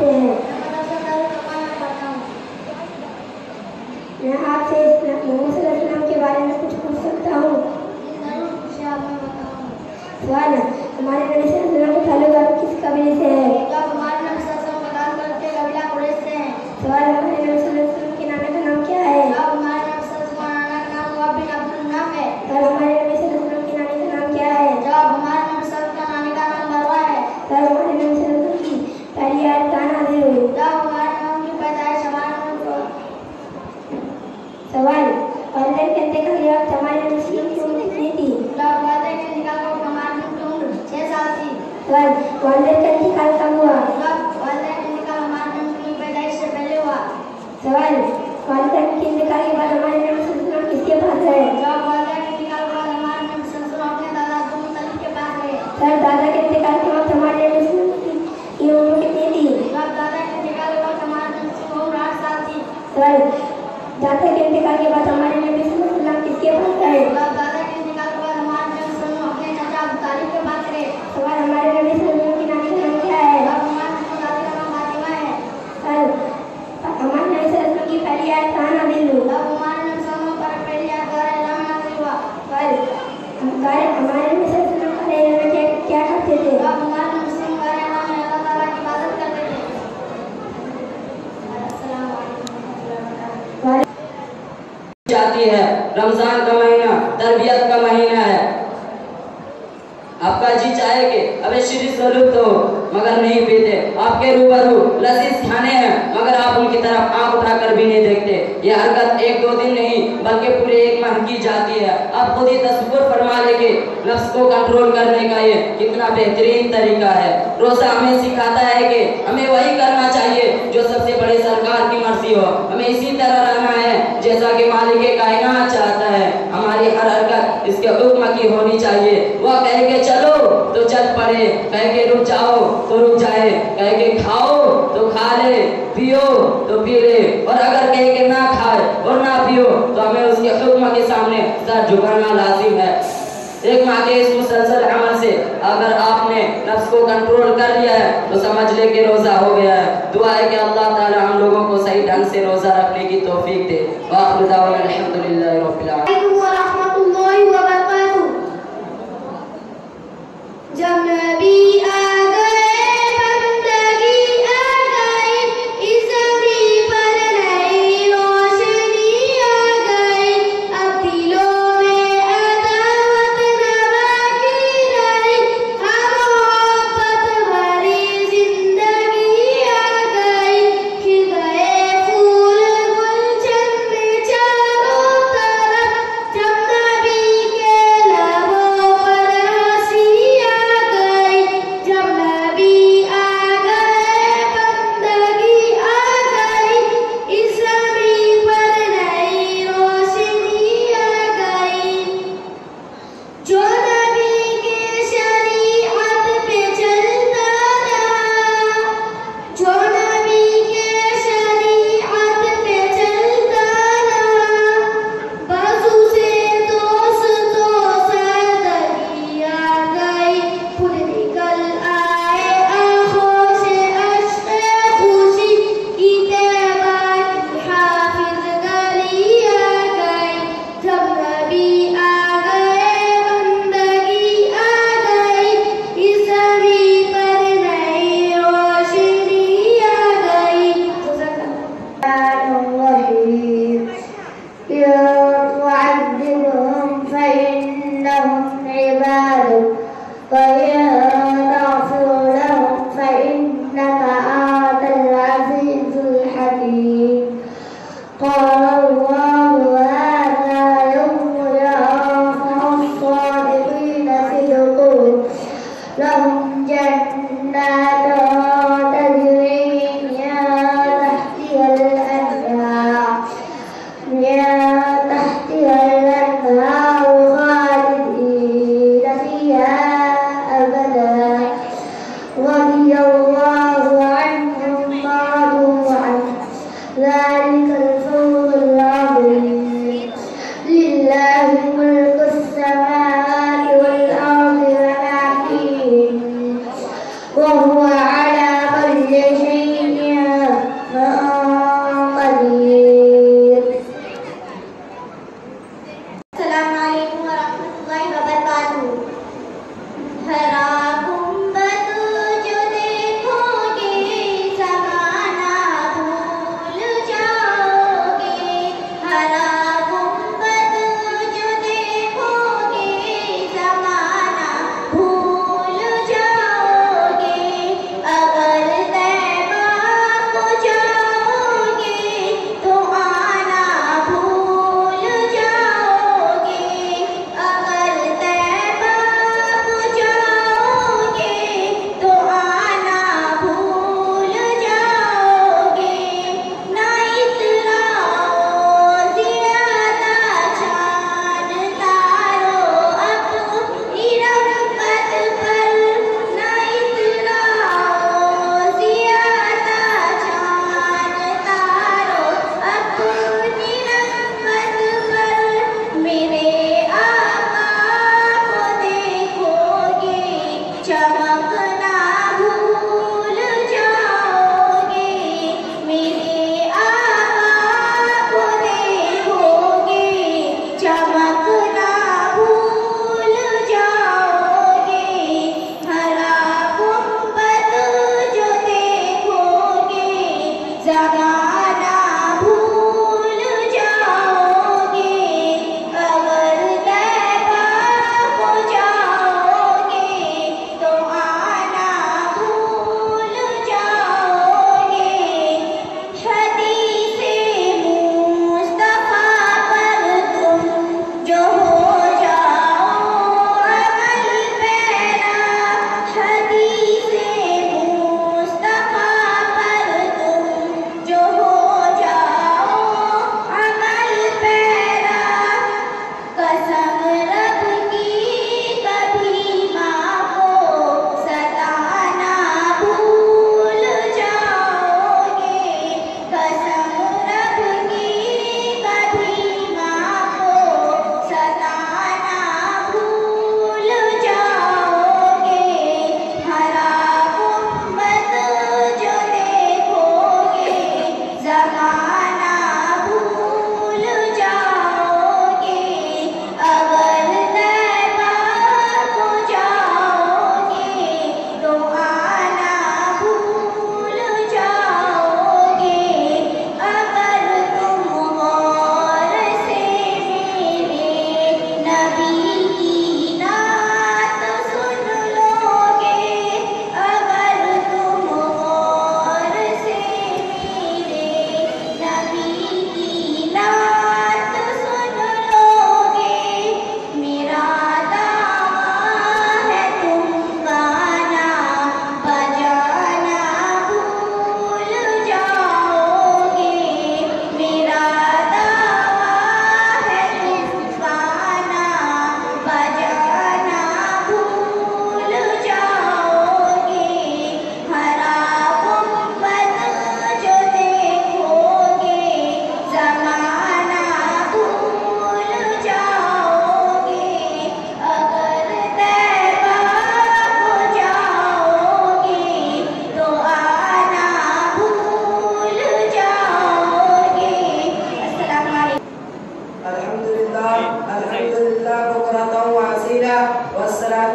पढ़ते हैं? मैं आपसे मोहम्मद सल्लल्लाहु अलैहि वसल्लम के बारे में कुछ पूछ सकता हूँ? सवाल, हमारे नबी सल्लल्लाहु अलैहि वसल्लम का ताल्लुक किस कबीले से है? सवाल, हमारे नबी सल्लल्लाहु अलैहि वसल्लम के नाना का नाम क्या है? सवाल, हमारे नबी सल्लल्लाहु अलैहि वसल्लम की नानी का नाम क्या है? सवाल, हमारे नबी सल्लल्लाहु अलैहि वसल्लम की पहली आयत कहाँ नाज़िल हुई? सवाल, वालिदैन के इंतकाल के वक्त हमारे नबी सल्लल्लाहु अलैहि वसल्लम की उम्र कितनी थी? सवाल, वालिदैन का इंतकाल कब हुआ? सवाल, वालिदैन के इंतकाल के बाद हमारे नबी सल्लल्लाहु अलैहि वसल्लम किसके पास गए? सर, दादा के इंतकाल के वक्त हमारे नबी सल्लल्लाहु अलैहि वसल्लम की उम्र कितनी थी? सर, दादा के इंतकाल के बाद हमारे नबी सल्लल्लाहु अलैहि वसल्लम किसके पास गए? सवाल, हमारे नबी सल्लल्लाहु अलैहि वसल्लम की नानी का नाम क्या है? सर, हमारे नबी सल्लल्लाहु अलैहि वसल्लम की पहली आयत कहाँ नाज़िल हुई? हमारे नबी सल्लल्लाहु अलैहि वसल्लम क्या करते थे? जाती है। रमजान का महीना तरबियत का महीना है। आपका जी चाहे कि अबे शीरीष से लुप्त हो मगर नहीं पीते, आपके रूबरू लजीज खाने हैं मगर आप उनकी तरफ आंख उठाकर भी नहीं देखते। ये हरकत एक दो दिन नहीं बल्कि पूरे एक माह की जाती है। आप खुद ही तस्वीर फरमा लेके नफ्स को कंट्रोल करने का ये कितना बेहतरीन तरीका है। रोजा हमें सिखाता है कि हमें वही करना चाहिए जो सबसे बड़े सरकार की मर्जी हो। हमें इसी तरह रहना है जैसा कि मालिक कायनात चाहता है। हमारी हर हरकत इसके हुक्म की होनी चाहिए। वह कहे के चलो तो चल पड़े, कहे के रुक जाओ तो रुक जाए, कहे के खाओ तो खा ले, पियो तो पी ले, और अगर कहे के ना खाए और ना पियो तो हमें उसके हुक्म के सामने सर झुकाना लाजिम है। एक माह के इस मुसलसल अमल से अगर आपने नफ्स को कंट्रोल कर लिया है तो समझ ले कि रोजा हो गया है। दुआ है कि अल्लाह ताला हम लोगों को सही ढंग से रोजा रखने की तौफीक दे। वाखिर दावाना अल्हम्दुलिल्लाहि रब्बिल आलमीन। जब नबी आ गए बंदगी आ गई, इस ज़मीन पर नई रोशनी आ गई। अब दिलों में अदावत न बाकी रही, मोहब्बत भरी जिंदगी आ गई। खिल गए फूल गुलशन में चारों तरफ,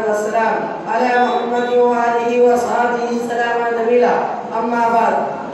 वस्सलाम अला मुहम्मद व आलिहि व सहाबिहि सलाम नबीला अम्मा बाद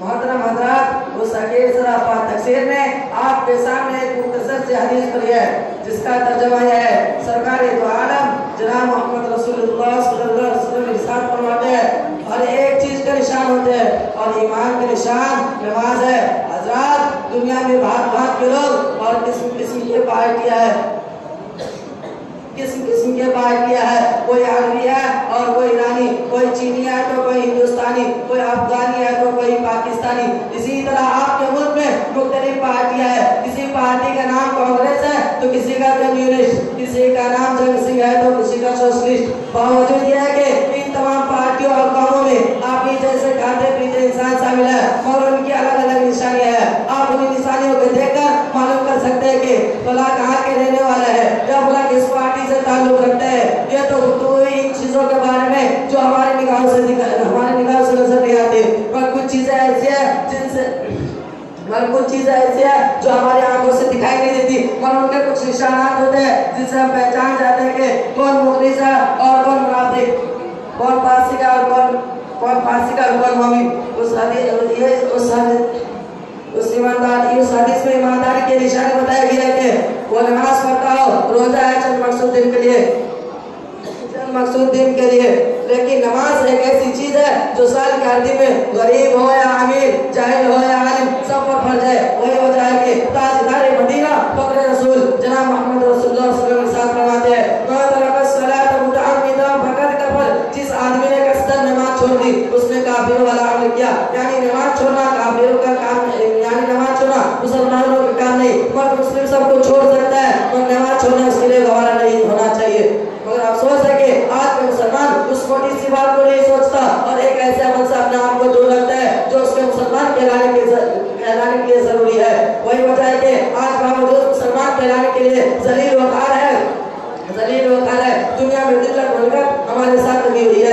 मोहतरम हज़रात, उस अकीर सरा तफसीर में आपके सामने एक मुख्तसर से हदीस पढ़ी है जिसका तर्जुमा यह है। सरकार दो आलम जनाब मोहम्मद रसूलुल्लाह सल्लल्लाहु अलैहि वसल्लम इरशाद फरमाते हैं हर एक चीज का निशान होते हैं और ईमान के निशान नमाज है। हज़रात, दुनिया में भांत भांत के लोग और किस्म किस्म के पार्टियां है, किस्म के पार्टियां है। कोई अरबी है और कोई ईरानी, कोई चीनी है तो कोई हिंदुस्तानी, कोई अफगानी है तो कोई पाकिस्तानी। इसी तरह आपके मुल्क में मुख्तलिफ पार्टियां है। किसी पार्टी का नाम कांग्रेस है तो किसी का कम्युनिस्ट, किसी का नाम जंग सिंह है तो किसी का सोशलिस्ट। बावजूद यह है कि इन तमाम पार्टियों और कौमों में आप ही जैसे खाते पीते इंसान शामिल है और उनकी अलग अलग निशानियां है। आप उन निशानियों को देखकर मालूम कर सकते हैं कि फला कहाँ के रहने वाला है या फला किस पार्टी से ताल्लुक रखते हैं। ये तो इन चीजों के बारे में जो हमारे निगाहों से नजर नहीं आती, पर कुछ चीजें ऐसी है जो हमारी आंखों से दिखाई नहीं देती, पर उनके कुछ निशानात होते हैं जिनसे हम पहचान जाते हैं कि कौन मुखलिस है और कौन मुनाफिक, कौन फासिक है और कौन मोमिन। उस हदीस में ईमानदारी के निशाने बताया गया है कि वो नमाज पढ़ता हो, रोजा है चंद मकसूद दिन के लिए, लेकिन नमाज एक ऐसी चीज है जो साल के हर दिन में गरीब हो या अमीर, जाहिल हो या आलिम, सब पर फर्ज है। वही वजह है कि ताजदार मदीना फखरे रसूल जनाब मोहम्मद रसूलुल्लाह सल्लल्लाहु अलैहि वसल्लम फरमाते हैं जिस आदमी ने कसरत नमाज छोड़ दी उसने काफिरों वाला अमल किया। यानी नमाज छोड़ना काफिरों का काम, यानी नमाज छोड़ना मुसलमानों का काम नहीं, मर्द मुस्लिम सबको छोड़ सकता है, पर नमाज छोड़ना उसके लिए गवारा नहीं होना चाहिए। मगर अफसोस है कि आज के मुसलमान उस छोटी सी बात को नहीं सोचता और एक ऐसे अमल से अपने आप को दूर रखता है जो उसके मुसलमान कहलाने के लिए जरूरी है। वही वजह है कि आज बावजूद मुसलमान कहलाने के लिए जलील वकार है, दुनिया में दिल्लत बनकर हमारे साथ लगी हुई है।